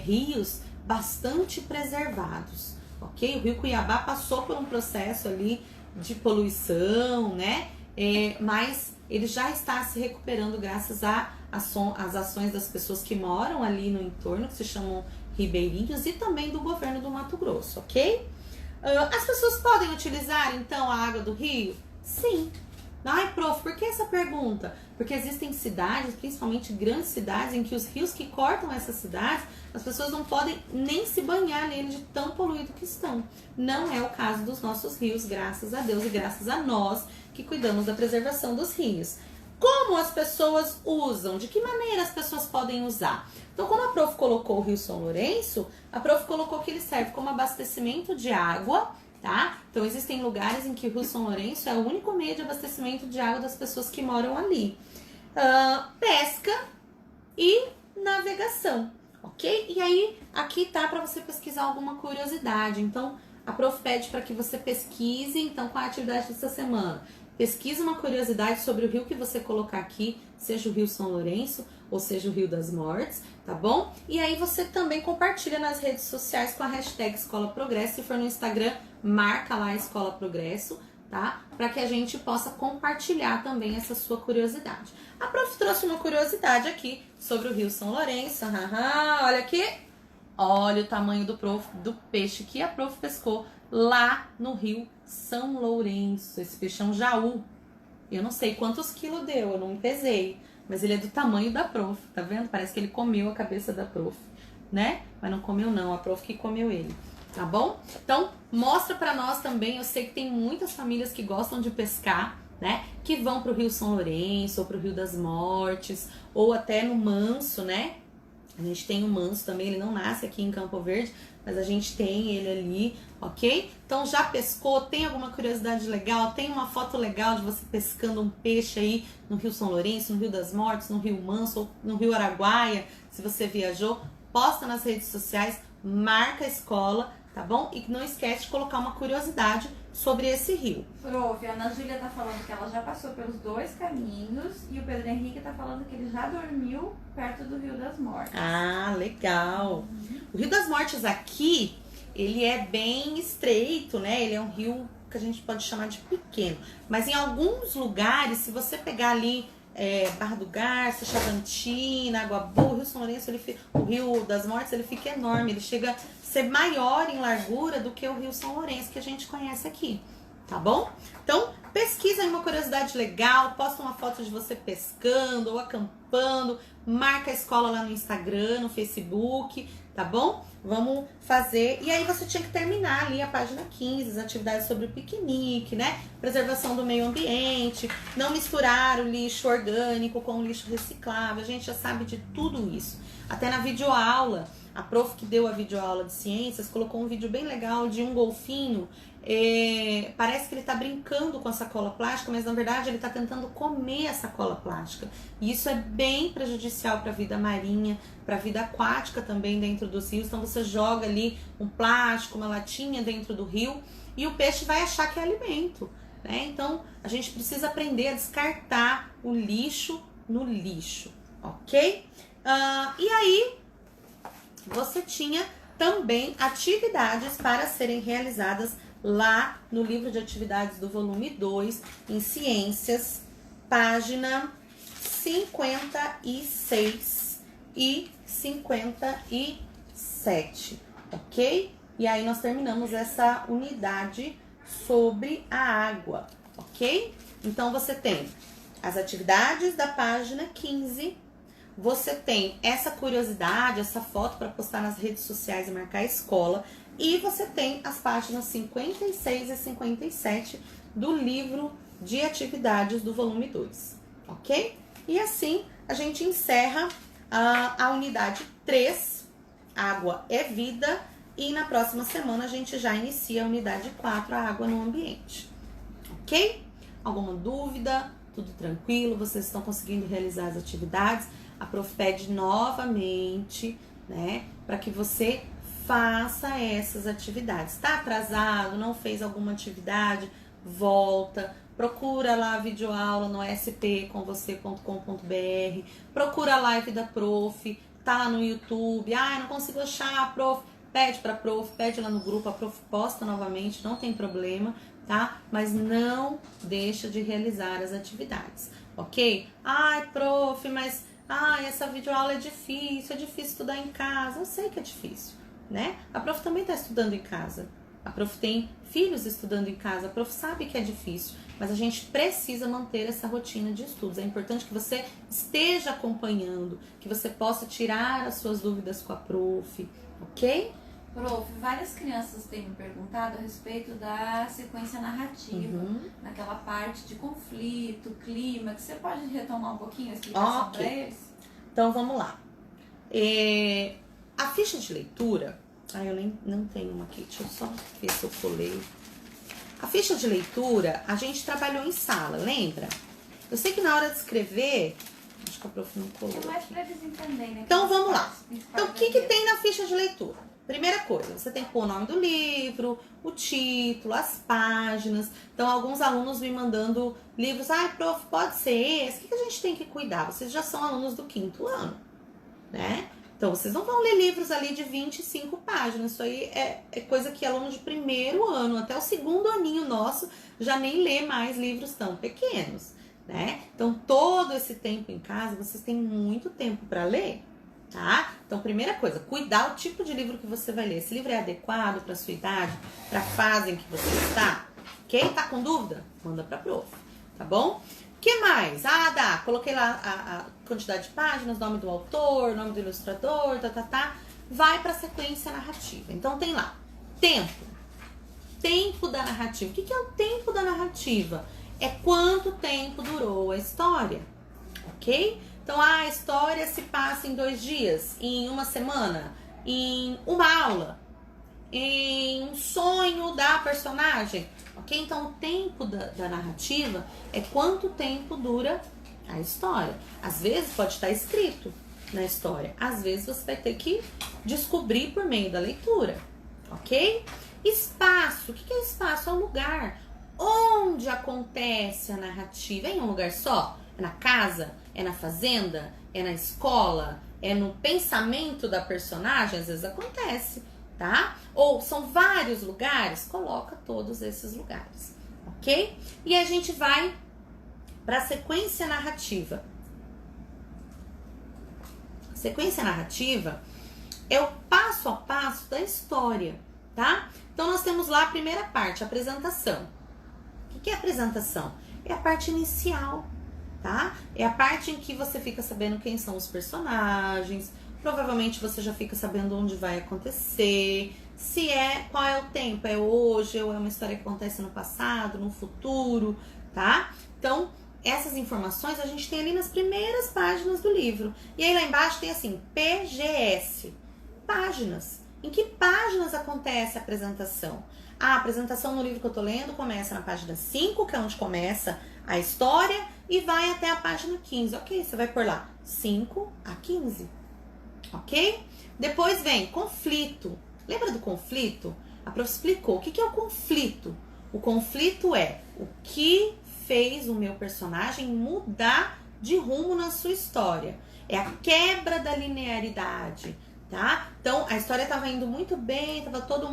rios bastante preservados, ok? O Rio Cuiabá passou por um processo ali de poluição, né? Mas ele já está se recuperando graças às ações das pessoas que moram ali no entorno, que se chamam ribeirinhos, e também do governo do Mato Grosso, ok? As pessoas podem utilizar, então, a água do rio? Sim. Ai, prof, por que essa pergunta? Porque existem cidades, principalmente grandes cidades, em que os rios que cortam essas cidades, as pessoas não podem nem se banhar nele de tão poluído que estão. Não é o caso dos nossos rios, graças a Deus e graças a nós que cuidamos da preservação dos rios. Como as pessoas usam? De que maneira as pessoas podem usar? Então, como a prof colocou o Rio São Lourenço, a prof colocou que ele serve como abastecimento de água, tá? Então, existem lugares em que o Rio São Lourenço é o único meio de abastecimento de água das pessoas que moram ali. Pesca e navegação, ok? E aí, aqui tá para você pesquisar alguma curiosidade. Então, a prof pede para que você pesquise, então, qual é a atividade dessa semana? Pesquise uma curiosidade sobre o rio que você colocar aqui, seja o Rio São Lourenço ou seja o Rio das Mortes, tá bom? E aí você também compartilha nas redes sociais com a hashtag Escola Progresso. Se for no Instagram, marca lá a Escola Progresso, tá? Para que a gente possa compartilhar também essa sua curiosidade. A prof trouxe uma curiosidade aqui sobre o Rio São Lourenço. Olha aqui. Olha o tamanho do peixe que a prof pescou lá no Rio São Lourenço. Esse peixe é um jaú. Eu não sei quantos quilos deu, eu não pesei. Mas ele é do tamanho da prof, tá vendo? Parece que ele comeu a cabeça da prof, né? Mas não comeu não, a prof que comeu ele, tá bom? Então, mostra pra nós também, eu sei que tem muitas famílias que gostam de pescar, né? Que vão pro Rio São Lourenço, ou pro Rio das Mortes, ou até no Manso, né? A gente tem o Manso também, ele não nasce aqui em Campo Verde, mas a gente tem ele ali, ok? Então já pescou, tem alguma curiosidade legal, tem uma foto legal de você pescando um peixe aí no Rio São Lourenço, no Rio das Mortes, no Rio Manso, ou no Rio Araguaia, se você viajou, posta nas redes sociais, marca a escola, tá bom? E não esquece de colocar uma curiosidade sobre esse rio. Prof, a Ana Júlia tá falando que ela já passou pelos dois caminhos e o Pedro Henrique tá falando que ele já dormiu perto do Rio das Mortes. Ah, legal. O Rio das Mortes aqui, ele é bem estreito, né? Ele é um rio que a gente pode chamar de pequeno. Mas em alguns lugares, se você pegar ali Barra do Garça, Chavantina, Água Boa, o Rio São Lourenço, o Rio das Mortes, ele fica enorme. Ele chega a ser maior em largura do que o Rio São Lourenço que a gente conhece aqui, tá bom? Então, pesquisa aí uma curiosidade legal, posta uma foto de você pescando ou acampando, marca a escola lá no Instagram, no Facebook, tá bom? Vamos fazer. E aí você tinha que terminar ali a página 15, as atividades sobre o piquenique, né? Preservação do meio ambiente, não misturar o lixo orgânico com o lixo reciclável. A gente já sabe de tudo isso. Até na videoaula, a prof que deu a videoaula de ciências colocou um vídeo bem legal de um golfinho. Parece que ele tá brincando com a sacola plástica, mas na verdade ele tá tentando comer a sacola plástica. E isso é bem prejudicial para a vida marinha, para a vida aquática também dentro dos rios. Então você joga ali um plástico, uma latinha dentro do rio e o peixe vai achar que é alimento, né? Então a gente precisa aprender a descartar o lixo no lixo, ok? E aí você tinha também atividades para serem realizadas lá no livro de atividades do volume 2, em Ciências, página 56 e 57, ok? E aí nós terminamos essa unidade sobre a água, ok? Então você tem as atividades da página 15, você tem essa curiosidade, essa foto para postar nas redes sociais e marcar a escola. E você tem as páginas 56 e 57 do livro de atividades do volume 2, ok? E assim a gente encerra a unidade 3, Água é Vida, e na próxima semana a gente já inicia a unidade 4, a Água no Ambiente, ok? Alguma dúvida? Tudo tranquilo? Vocês estão conseguindo realizar as atividades? A prof pede novamente, né, para que você faça essas atividades. Tá atrasado, não fez alguma atividade, volta, procura lá a videoaula no spcomvocê.com.br, procura a live da prof, tá lá no YouTube. Não consigo achar, prof, pede pra prof, pede lá no grupo, a prof posta novamente, não tem problema, tá? Mas não deixa de realizar as atividades, ok? Prof, mas essa videoaula é difícil estudar em casa. Eu sei que é difícil, né? A prof também está estudando em casa. A prof tem filhos estudando em casa. A prof sabe que é difícil, mas a gente precisa manter essa rotina de estudos. É importante que você esteja acompanhando, que você possa tirar as suas dúvidas com a prof, ok? Prof, várias crianças têm me perguntado a respeito da sequência narrativa, naquela parte de conflito, clima, que você pode retomar um pouquinho a explicação para eles? Então vamos lá. A ficha de leitura, eu não tenho uma aqui, deixa eu só ver se eu colei. A ficha de leitura, a gente trabalhou em sala, lembra? Eu sei que na hora de escrever, acho que a prof não colou. É mais para eles entenderem, né? Então vamos lá. Então o que tem na ficha de leitura? Primeira coisa, você tem que pôr o nome do livro, o título, as páginas. Então, alguns alunos me mandando livros. Prof, pode ser esse? O que a gente tem que cuidar? Vocês já são alunos do 5º ano, né? Então, vocês não vão ler livros ali de 25 páginas. Isso aí é coisa que aluno de 1º ano, até o 2º aninho nosso, já nem lê mais livros tão pequenos, né? Então, todo esse tempo em casa, vocês têm muito tempo para ler, tá? Então, primeira coisa, cuidar o tipo de livro que você vai ler. Esse livro é adequado para sua idade, para a fase em que você está? Quem tá com dúvida? Manda pra prof, tá bom? O que mais? Coloquei lá a quantidade de páginas, nome do autor, nome do ilustrador, vai pra sequência narrativa. Então, tem lá, tempo da narrativa. O que é o tempo da narrativa? É quanto tempo durou a história, ok? Então, a história se passa em 2 dias, em 1 semana, em uma aula, em um sonho da personagem, ok? Então, o tempo da narrativa é quanto tempo dura a história. Às vezes pode estar escrito na história, às vezes você vai ter que descobrir por meio da leitura, ok? Espaço, o que é espaço? É o lugar onde acontece a narrativa. É em um lugar só? É na casa? É na fazenda? É na escola? É no pensamento da personagem? Às vezes acontece, tá? Ou são vários lugares? Coloca todos esses lugares, ok? E a gente vai para a sequência narrativa. Sequência narrativa é o passo a passo da história, tá? Então, nós temos lá a primeira parte, a apresentação. O que é a apresentação? É a parte inicial, tá? É a parte em que você fica sabendo quem são os personagens, provavelmente você já fica sabendo onde vai acontecer, qual é o tempo, é hoje ou é uma história que acontece no passado, no futuro, tá? Então, essas informações a gente tem ali nas primeiras páginas do livro. E aí lá embaixo tem assim, PGS, páginas. Em que páginas acontece a apresentação? A apresentação no livro que eu tô lendo começa na página 5, que é onde começa a história, e vai até a página 15. Ok, você vai por lá 5 a 15. Ok? Depois vem conflito. Lembra do conflito? A prof explicou. O que é o conflito? O conflito é o que fez o meu personagem mudar de rumo na sua história. É a quebra da linearidade, tá? Então, a história estava indo muito bem,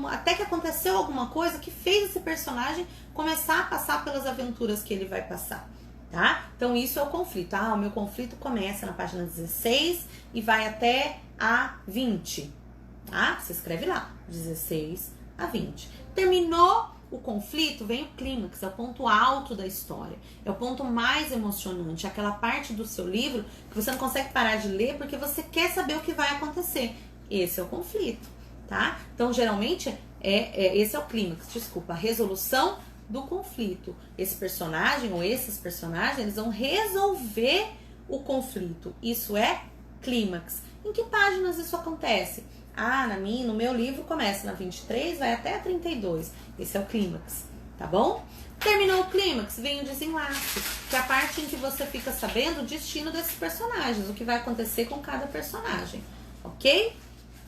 até que aconteceu alguma coisa que fez esse personagem começar a passar pelas aventuras que ele vai passar, tá? Então, isso é o conflito. O meu conflito começa na página 16 e vai até a 20, tá? Você escreve lá, 16 a 20. Terminou o conflito, vem o clímax, é o ponto alto da história. É o ponto mais emocionante, é aquela parte do seu livro que você não consegue parar de ler porque você quer saber o que vai acontecer. Esse é o conflito, tá? Então, geralmente, esse é o clímax, desculpa, a resolução do conflito. Esse personagem ou esses personagens, eles vão resolver o conflito. Isso é clímax. Em que páginas isso acontece? No meu livro começa na 23, vai até a 32. Esse é o clímax, tá bom? Terminou o clímax, vem o desenlace, que é a parte em que você fica sabendo o destino desses personagens, o que vai acontecer com cada personagem, ok?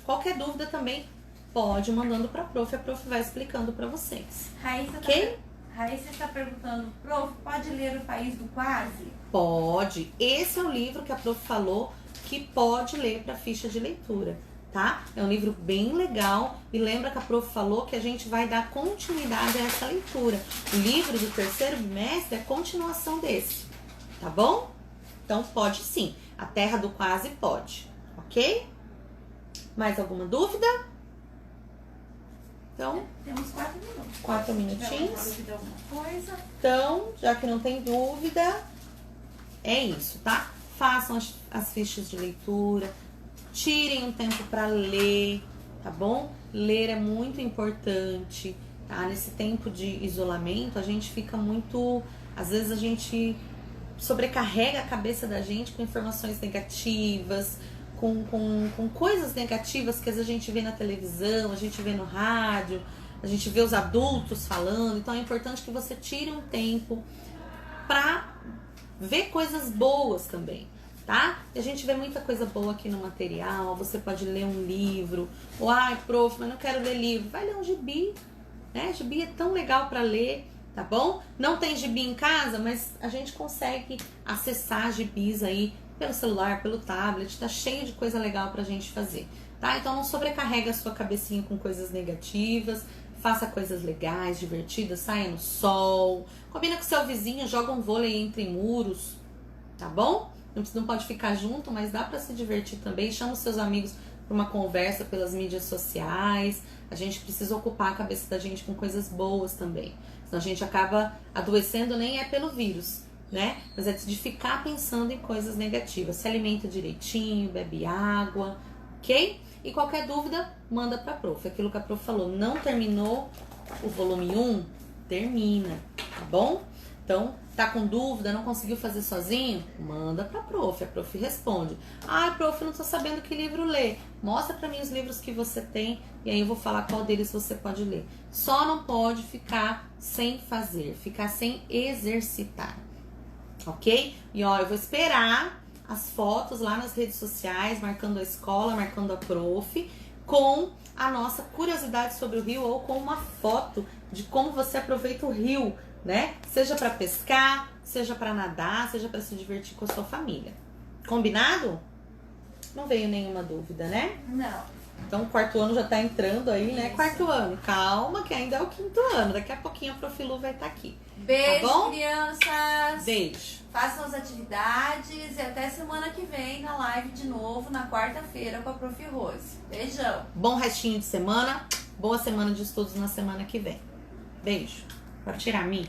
Qualquer dúvida também pode ir mandando pra prof, a prof vai explicando pra vocês. Raíssa está perguntando, prof, pode ler O País do Quase? Pode. Esse é o livro que a prof falou que pode ler para ficha de leitura, tá? É um livro bem legal e lembra que a prof falou que a gente vai dar continuidade a essa leitura. O livro do terceiro bimestre é continuação desse, tá bom? Então pode sim. A Terra do Quase pode, ok? Mais alguma dúvida? Então, temos 4 minutos. 4 minutinhos. Dúvida, alguma coisa? Então, já que não tem dúvida, é isso, tá? Façam as fichas de leitura, tirem um tempo para ler, tá bom? Ler é muito importante, tá? Nesse tempo de isolamento, a gente fica muito... Às vezes a gente sobrecarrega a cabeça da gente com informações negativas, com coisas negativas que às vezes a gente vê na televisão, a gente vê no rádio, a gente vê os adultos falando. Então é importante que você tire um tempo pra ver coisas boas também, tá? E a gente vê muita coisa boa aqui no material. Você pode ler um livro, ou prof, mas não quero ler livro. Vai ler um gibi, né? Gibi é tão legal pra ler, tá bom? Não tem gibi em casa, mas a gente consegue acessar gibis aí pelo celular, pelo tablet, tá cheio de coisa legal pra gente fazer, tá? Então não sobrecarrega a sua cabecinha com coisas negativas, faça coisas legais, divertidas, saia no sol, combina com seu vizinho, joga um vôlei entre muros, tá bom? Não pode ficar junto, mas dá pra se divertir também, chama os seus amigos pra uma conversa pelas mídias sociais. A gente precisa ocupar a cabeça da gente com coisas boas também, senão a gente acaba adoecendo, nem é pelo vírus, né? Mas é de ficar pensando em coisas negativas. Se alimenta direitinho, bebe água, ok? E qualquer dúvida, manda pra prof. Aquilo que a prof falou, não terminou o volume 1? Termina, tá bom? Então, tá com dúvida, não conseguiu fazer sozinho? Manda pra prof, a prof responde. Prof, não tô sabendo que livro ler. Mostra pra mim os livros que você tem e aí eu vou falar qual deles você pode ler. Só não pode ficar sem fazer, ficar sem exercitar. Ok? E eu vou esperar as fotos lá nas redes sociais, marcando a escola, marcando a prof, com a nossa curiosidade sobre o rio ou com uma foto de como você aproveita o rio, né? Seja para pescar, seja para nadar, seja para se divertir com a sua família. Combinado? Não veio nenhuma dúvida, né? Não. Então, o 4º ano já tá entrando aí, né? Isso. 4º ano. Calma, que ainda é o 5º ano. Daqui a pouquinho a Prof. Lu vai estar aqui. Beijo, tá bom? crianças. Beijo. Façam as atividades e até semana que vem na live de novo, na quarta-feira com a Prof. Rose. Beijão. Bom restinho de semana. Boa semana de estudos na semana que vem. Beijo. Pode tirar a mim.